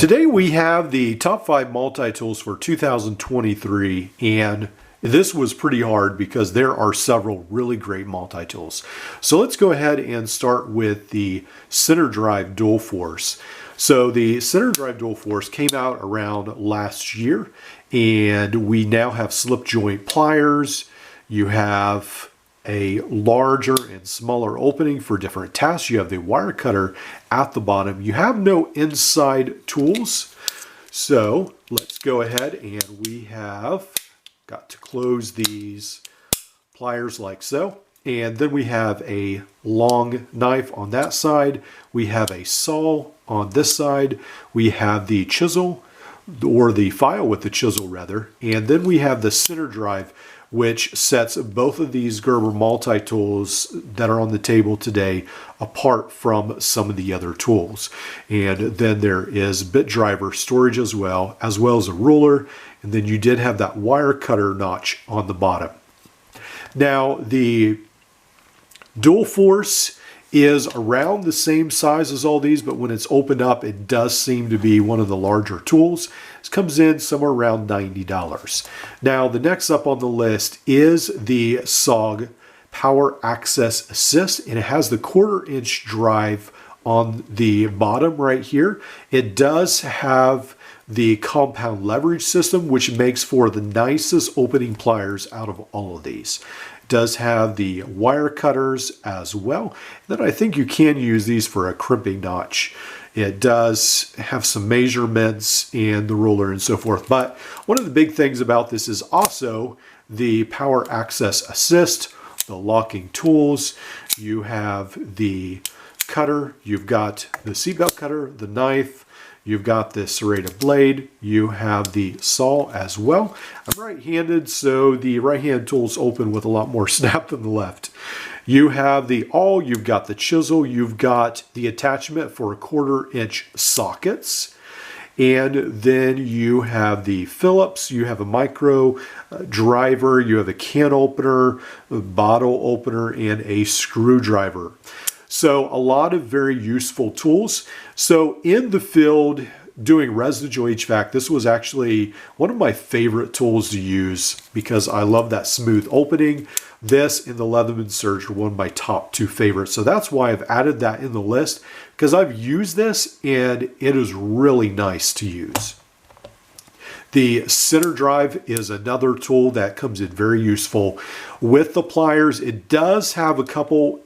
Today we have the top 5 multi-tools for 2023, and this was pretty hard because there are several really great multi-tools. So let's go ahead and start with the center drive dual force. So the center drive dual force came out around last year, and we now have slip joint pliers. You have a larger and smaller opening for different tasks. You have the wire cutter at the bottom. You have no inside tools. So let's go ahead, and we have got to close these pliers like so. And then we have a long knife on that side. We have a saw on this side. We have the chisel, or the file with the chisel rather. And then we have the center drive, which sets both of these Gerber multi-tools that are on the table today apart from some of the other tools. And then there is bit driver storage as well as a ruler. And then you did have that wire cutter notch on the bottom. Now the dual force is around the same size as all these, but when it's opened up, it does seem to be one of the larger tools. This comes in somewhere around $90. Now, the next up on the list is the SOG Power Access Assist, and it has the 1/4-inch drive on the bottom right here. It does have the compound leverage system, which makes for the nicest opening pliers out of all of these. It does have the wire cutters as well. And then I think you can use these for a crimping notch. It does have some measurements and the ruler and so forth. But one of the big things about this is also the Power Access Assist, the locking tools. You have the cutter, you've got the seatbelt cutter, the knife, you've got the serrated blade, you have the saw as well. I'm right-handed, so the right-hand tools open with a lot more snap than the left. You have the awl, you've got the chisel, you've got the attachment for 1/4-inch sockets, and then you have the Phillips, you have a micro driver, you have a can opener, a bottle opener, and a screwdriver. So a lot of very useful tools. So in the field doing residential HVAC, this was actually one of my favorite tools to use because I love that smooth opening. This and the Leatherman Surge are one of my top 2 favorites. So that's why I've added that in the list, because I've used this and it is really nice to use. The center drive is another tool that comes in very useful. With the pliers, it does have a couple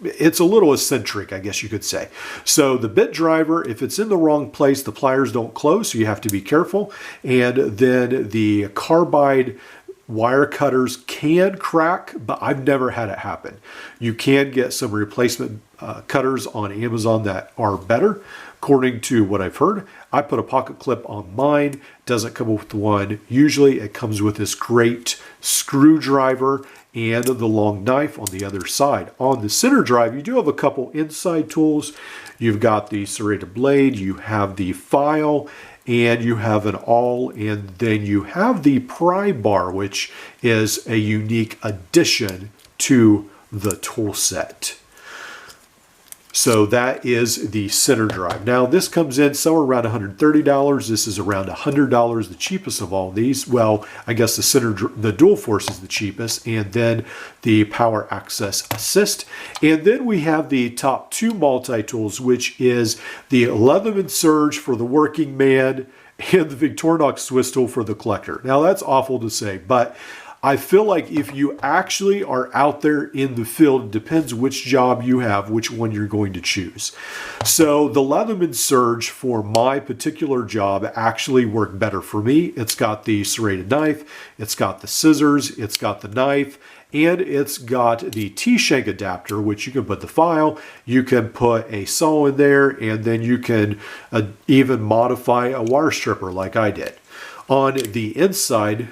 it's a little eccentric, I guess you could say. So the bit driver, if it's in the wrong place, the pliers don't close, so you have to be careful. And then the carbide wire cutters can crack, but I've never had it happen. You can get some replacement cutters on Amazon that are better, according to what I've heard. I put a pocket clip on mine, doesn't come with one. Usually it comes with this great screwdriver and the long knife on the other side. On the center drive, you do have a couple inside tools. You've got the serrated blade, you have the file, and you have an awl, and then you have the pry bar, which is a unique addition to the tool set. So that is the center drive. Now this comes in somewhere around $130. This is around $100, the cheapest of all these. Well, I guess the dual force is the cheapest, and then the Power Access Assist. And then we have the top 2 multi-tools, which is the Leatherman Surge for the working man and the Victorinox Swiss tool for the collector. Now that's awful to say, but I feel like if you actually are out there in the field, it depends which job you have, which one you're going to choose. So the Leatherman Surge for my particular job actually worked better for me. It's got the serrated knife, it's got the scissors, it's got the knife, and it's got the T-shank adapter, which you can put the file, you can put a saw in there, and then you can even modify a wire stripper like I did. On the inside,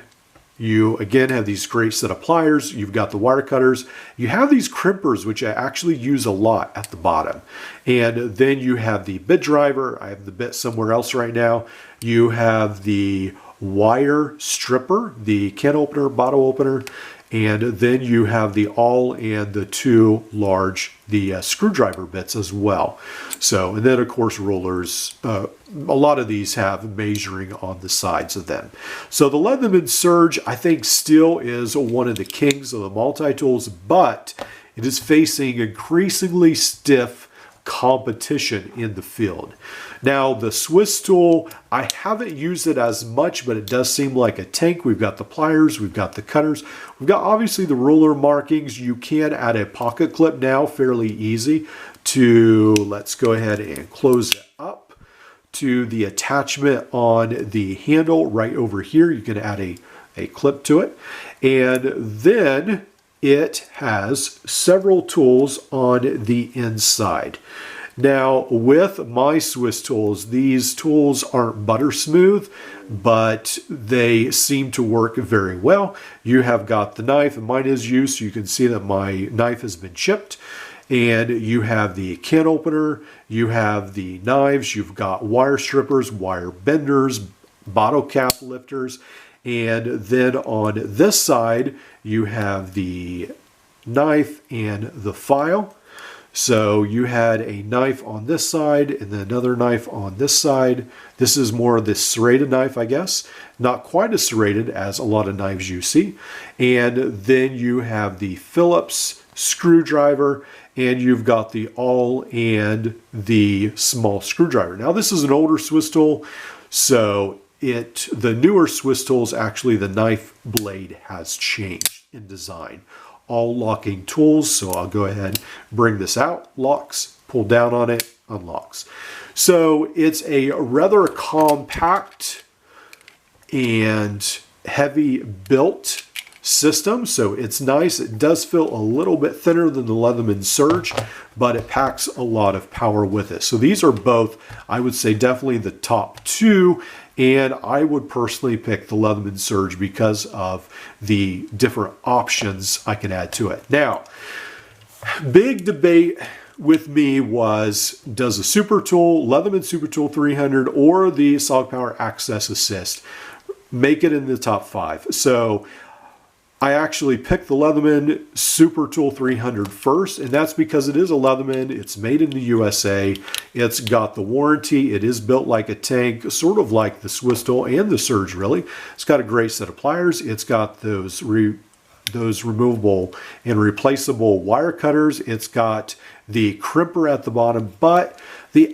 you again have these great set of pliers, you've got the wire cutters, you have these crimpers, which I actually use a lot at the bottom. And then you have the bit driver, I have the bit somewhere else right now. You have the wire stripper, the can opener, bottle opener, And then you have the awl and the two large, screwdriver bits as well. So, and then of course rulers, a lot of these have measuring on the sides of them. So the Leatherman Surge, I think, still is one of the kings of the multi-tools, but it is facing increasingly stiff competition in the field. Now the Swiss tool, I haven't used it as much, but it does seem like a tank. We've got the pliers, we've got the cutters, we've got obviously the ruler markings. You can add a pocket clip now, fairly easy to, let's go ahead and close it up to the attachment on the handle right over here. You can add a clip to it. And then it has several tools on the inside. Now, with my Swiss tools, these tools aren't butter smooth, but they seem to work very well. You have got the knife, and mine is used, so you can see that my knife has been chipped. And you have the can opener, you have the knives, you've got wire strippers, wire benders, bottle cap lifters, and then on this side, you have the knife and the file. So you had a knife on this side and then another knife on this side. This is more of the serrated knife, I guess. Not quite as serrated as a lot of knives you see. And then you have the Phillips screwdriver, and you've got the awl and the small screwdriver. Now this is an older Swiss tool, so the newer Swiss tools, actually the knife blade has changed in design. All locking tools, so I'll go ahead and bring this out, locks, pull down on it, unlocks. So it's a rather compact and heavy built system, so it's nice. It does feel a little bit thinner than the Leatherman Surge, but it packs a lot of power with it. So these are both, I would say, definitely the top two, and I would personally pick the Leatherman Surge because of the different options I can add to it. Now, big debate with me was, does the Super Tool, Leatherman Super Tool 300 or the Solid Power Access Assist make it in the top 5? So I actually picked the Leatherman Super Tool 300 first, and that's because it is a Leatherman. It's made in the USA. It's got the warranty. It is built like a tank, sort of like the Swiss tool and the Surge, really. It's got a great set of pliers. It's got those removable and replaceable wire cutters. It's got the crimper at the bottom, but the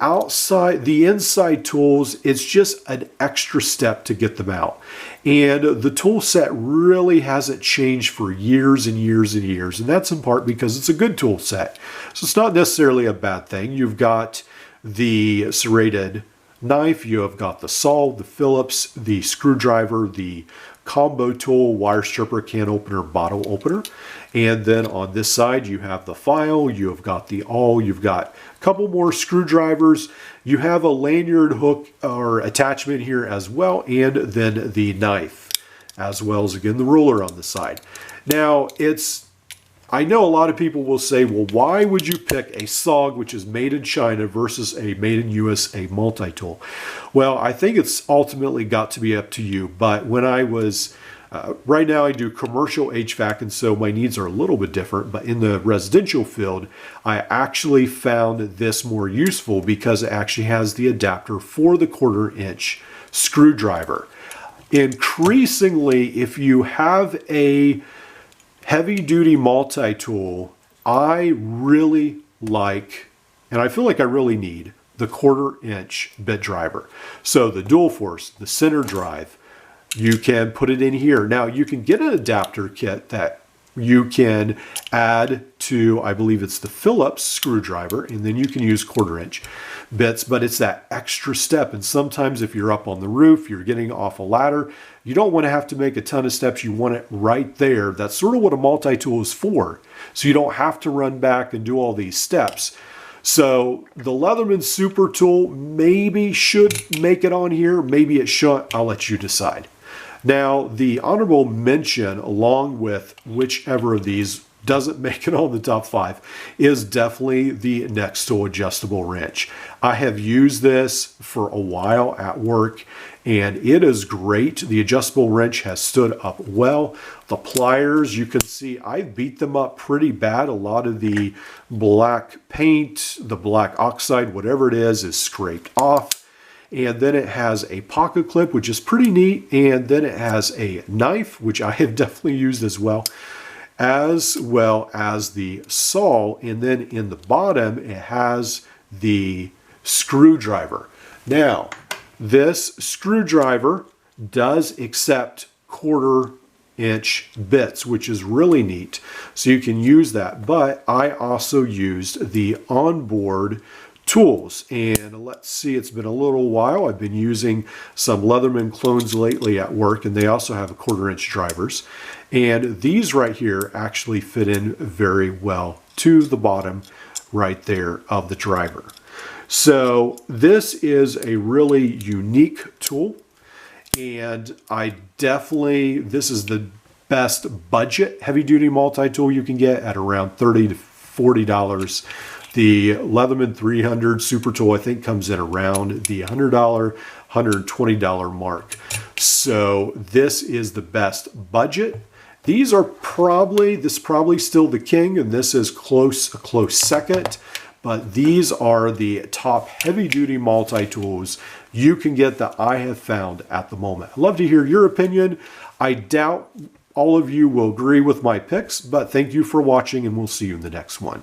inside tools, it's just an extra step to get them out. And the tool set really hasn't changed for years and years and years. And that's in part because it's a good tool set. So it's not necessarily a bad thing. You've got the serrated knife, you have got the saw, the Phillips, the screwdriver, the combo tool, wire stripper, can opener, bottle opener. And then on this side, you have the file, you have got the awl, you've got a couple more screwdrivers, you have a lanyard hook or attachment here as well, and then the knife, as well as, again, the ruler on the side. Now, I know a lot of people will say, well, why would you pick a SOG, which is made in China, versus a made in USA multi-tool? Well, I think it's ultimately got to be up to you. But when I was, right now I do commercial HVAC, and so my needs are a little bit different. But in the residential field, I actually found this more useful because it actually has the adapter for the 1/4-inch screwdriver. Increasingly, if you have a heavy-duty multi-tool, I really like, and I feel like I really need, the 1/4-inch bit driver. So the dual force, the center drive, you can put it in here. Now you can get an adapter kit that you can add to, I believe it's the Phillips screwdriver, and then you can use 1/4-inch bits, but it's that extra step. And sometimes if you're up on the roof, you're getting off a ladder, you don't want to have to make a ton of steps. You want it right there. That's sort of what a multi-tool is for. So you don't have to run back and do all these steps. So the Leatherman Super Tool maybe should make it on here. Maybe it shouldn't. I'll let you decide. Now, the honorable mention, along with whichever of these doesn't make it on the top 5 is definitely the next tool adjustable wrench. I have used this for a while at work and it is great. The adjustable wrench has stood up well. The pliers, you can see I beat them up pretty bad. A lot of the black paint, the black oxide, whatever it is scraped off. And then it has a pocket clip, which is pretty neat. And then it has a knife, which I have definitely used as well as the saw. And then in the bottom, it has the screwdriver. Now, this screwdriver does accept 1/4-inch bits, which is really neat. So you can use that. But I also used the onboard tools, and let's see, it's been a little while. I've been using some Leatherman clones lately at work, and they also have 1/4-inch drivers, and these right here actually fit in very well to the bottom right there of the driver. So this is a really unique tool, and this is the best budget heavy-duty multi-tool you can get at around $30 to $40. The Leatherman 300 Super Tool, I think, comes in around the $100, $120 mark. So this is the best budget. These are probably still the king, and this is a close second. But these are the top heavy-duty multi-tools you can get that I have found at the moment. I'd love to hear your opinion. I doubt all of you will agree with my picks, but thank you for watching, and we'll see you in the next one.